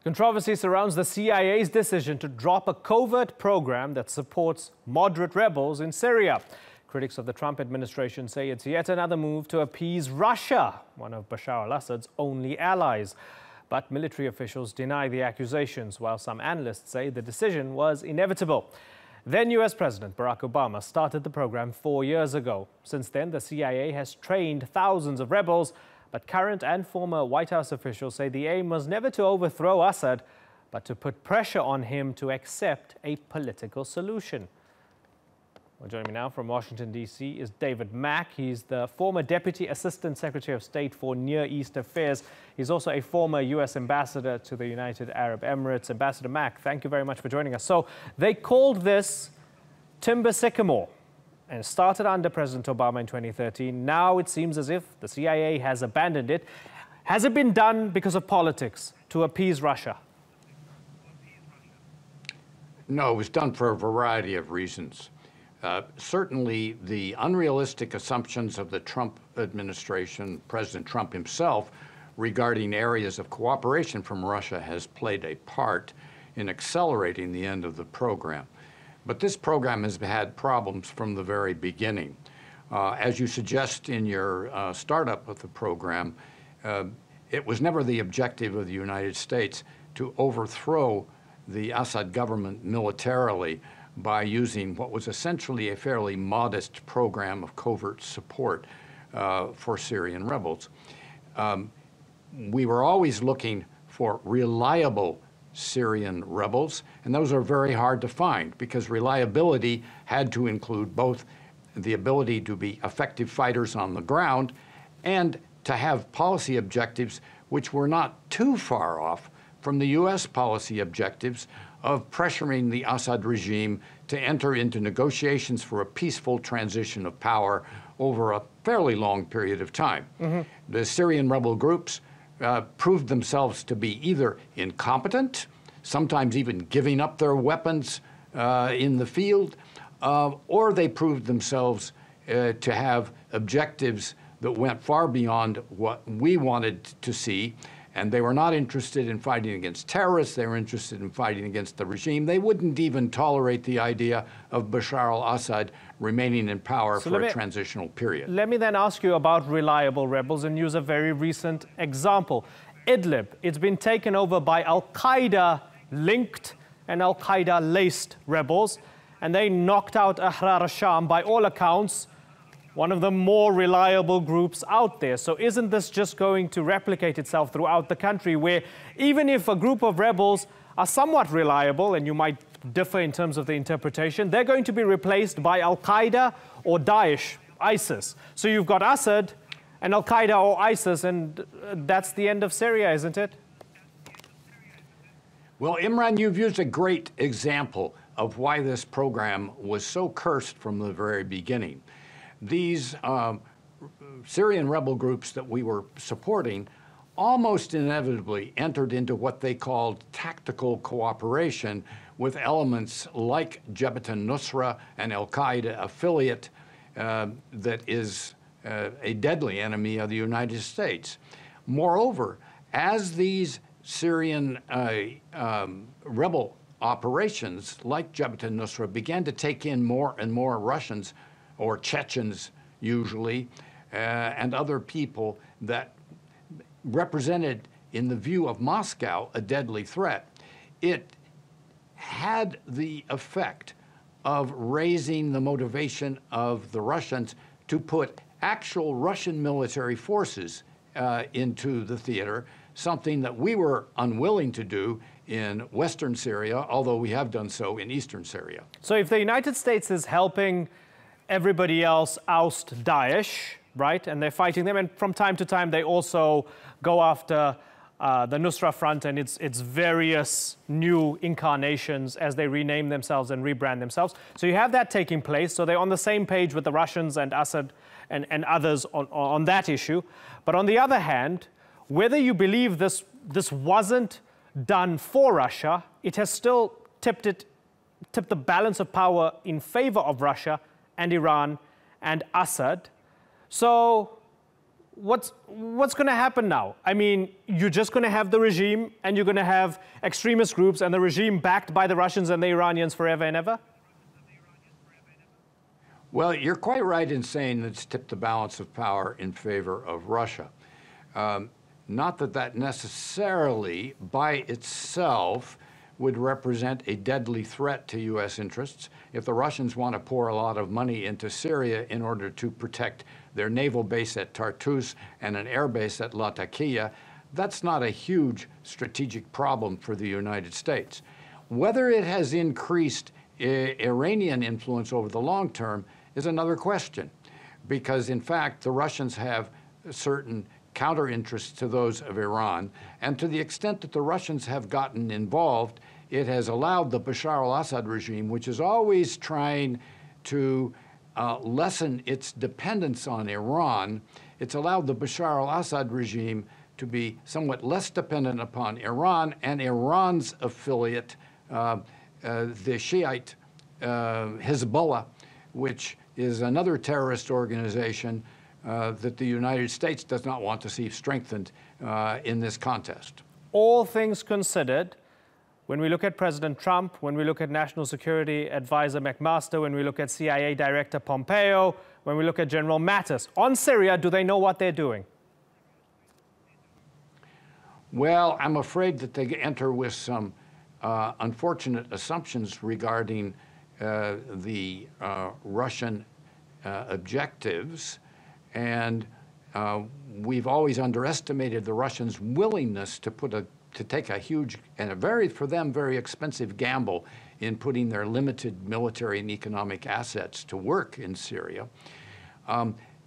Controversy surrounds the CIA's decision to drop a covert program that supports moderate rebels in Syria. Critics of the Trump administration say it's yet another move to appease Russia, one of Bashar al-Assad's only allies. But military officials deny the accusations, while some analysts say the decision was inevitable. Then US President Barack Obama started the program 4 years ago. Since then, the CIA has trained thousands of rebels, but current and former White House officials say the aim was never to overthrow Assad, but to put pressure on him to accept a political solution. Well, joining me now from Washington, D.C. is David Mack. He's the former Deputy Assistant Secretary of State for Near East Affairs. He's also a former U.S. ambassador to the United Arab Emirates. Ambassador Mack, thank you very much for joining us. So they called this Timber Sycamore, and started under President Obama in 2013. Now it seems as if the CIA has abandoned it. Has it been done because of politics, to appease Russia? No, it was done for a variety of reasons. Certainly, the unrealistic assumptions of the Trump administration, President Trump himself, regarding areas of cooperation from Russia has played a part in accelerating the end of the program. But this program has had problems from the very beginning. As you suggest in your startup of the program, it was never the objective of the United States to overthrow the Assad government militarily by using what was essentially a fairly modest program of covert support for Syrian rebels. We were always looking for reliable Syrian rebels, and those are very hard to find because reliability had to include both the ability to be effective fighters on the ground and to have policy objectives which were not too far off from the U.S. policy objectives of pressuring the Assad regime to enter into negotiations for a peaceful transition of power over a fairly long period of time. The Syrian rebel groups proved themselves to be either incompetent, sometimes even giving up their weapons in the field, or they proved themselves to have objectives that went far beyond what we wanted to see. And they were not interested in fighting against terrorists. They were interested in fighting against the regime. They wouldn't even tolerate the idea of Bashar al-Assad remaining in power for a transitional period. Let me then ask you about reliable rebels and use a very recent example. Idlib, it's been taken over by al-Qaeda-linked and al-Qaeda-laced rebels, and they knocked out Ahrar al-Sham, by all accounts, one of the more reliable groups out there. So isn't this just going to replicate itself throughout the country, where even if a group of rebels are somewhat reliable, and you might differ in terms of the interpretation, they're going to be replaced by Al-Qaeda or Daesh, ISIS. So you've got Assad and Al-Qaeda or ISIS, and that's the end of Syria, isn't it? Well, Imran, you've used a great example of why this program was so cursed from the very beginning. These Syrian rebel groups that we were supporting almost inevitably entered into what they called tactical cooperation with elements like Jabhat al-Nusra, an al-Qaeda affiliate that is a deadly enemy of the United States. Moreover, as these Syrian rebel operations like Jabhat al-Nusra began to take in more and more Russians, or Chechens usually, and other people that represented, in the view of Moscow, a deadly threat, it had the effect of raising the motivation of the Russians to put actual Russian military forces into the theater, something that we were unwilling to do in Western Syria, although we have done so in Eastern Syria. So if the United States is helping everybody else oust Daesh, right, and they're fighting them, and from time to time they also go after the Nusra Front and its various new incarnations as they rename themselves and rebrand themselves. So you have that taking place. So they're on the same page with the Russians and Assad and others on that issue. But on the other hand, whether you believe this wasn't done for Russia, it has still tipped the balance of power in favor of Russia and Iran and Assad. So what's going to happen now? I mean, you're just going to have the regime and you're going to have extremist groups and the regime backed by the Russians and the Iranians forever and ever? Well, you're quite right in saying it's tipped the balance of power in favor of Russia. Not that that necessarily by itself would represent a deadly threat to U.S. interests. If the Russians want to pour a lot of money into Syria in order to protect their naval base at Tartus and an air base at Latakia, that's not a huge strategic problem for the United States. Whether it has increased Iranian influence over the long term is another question, because in fact the Russians have certain counter interests to those of Iran, and to the extent that the Russians have gotten involved, it has allowed the Bashar al-Assad regime, which is always trying to lessen its dependence on Iran, it's allowed the Bashar al-Assad regime to be somewhat less dependent upon Iran and Iran's affiliate, the Shiite Hezbollah, which is another terrorist organization that the United States does not want to see strengthened in this contest. All things considered, when we look at President Trump, when we look at National Security Advisor McMaster, when we look at CIA Director Pompeo, when we look at General Mattis, on Syria, do they know what they're doing? Well, I'm afraid that they enter with some unfortunate assumptions regarding the Russian objectives. And we've always underestimated the Russians' willingness to take a huge and for them, very expensive gamble in putting their limited military and economic assets to work in Syria.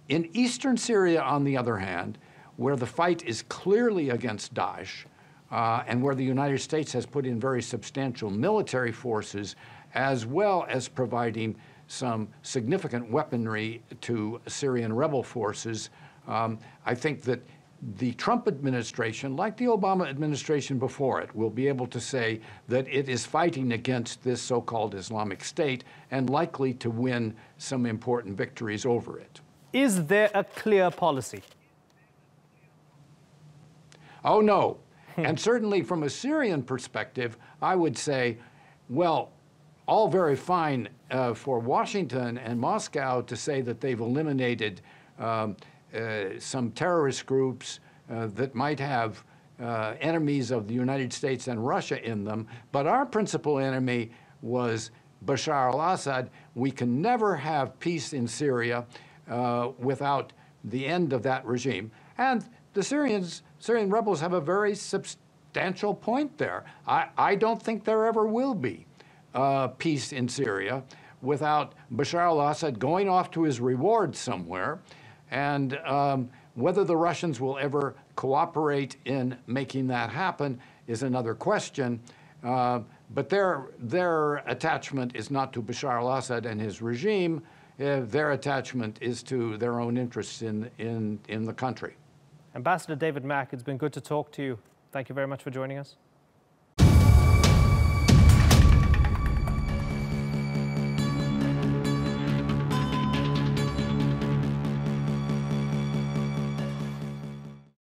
In eastern Syria, on the other hand, where the fight is clearly against Daesh, and where the United States has put in very substantial military forces, as well as providing some significant weaponry to Syrian rebel forces, I think that the Trump administration, like the Obama administration before it, will be able to say that it is fighting against this so-called Islamic State and likely to win some important victories over it. Is there a clear policy? Oh, no. And certainly from a Syrian perspective, I would say, well, all very fine for Washington and Moscow to say that they've eliminated some terrorist groups that might have enemies of the United States and Russia in them, but our principal enemy was Bashar al-Assad. We can never have peace in Syria without the end of that regime. And the Syrian rebels have a very substantial point there. I don't think there ever will be peace in Syria without Bashar al-Assad going off to his reward somewhere. And whether the Russians will ever cooperate in making that happen is another question. But their attachment is not to Bashar al-Assad and his regime. Their attachment is to their own interests in the country. Ambassador David Mack, it's been good to talk to you. Thank you very much for joining us.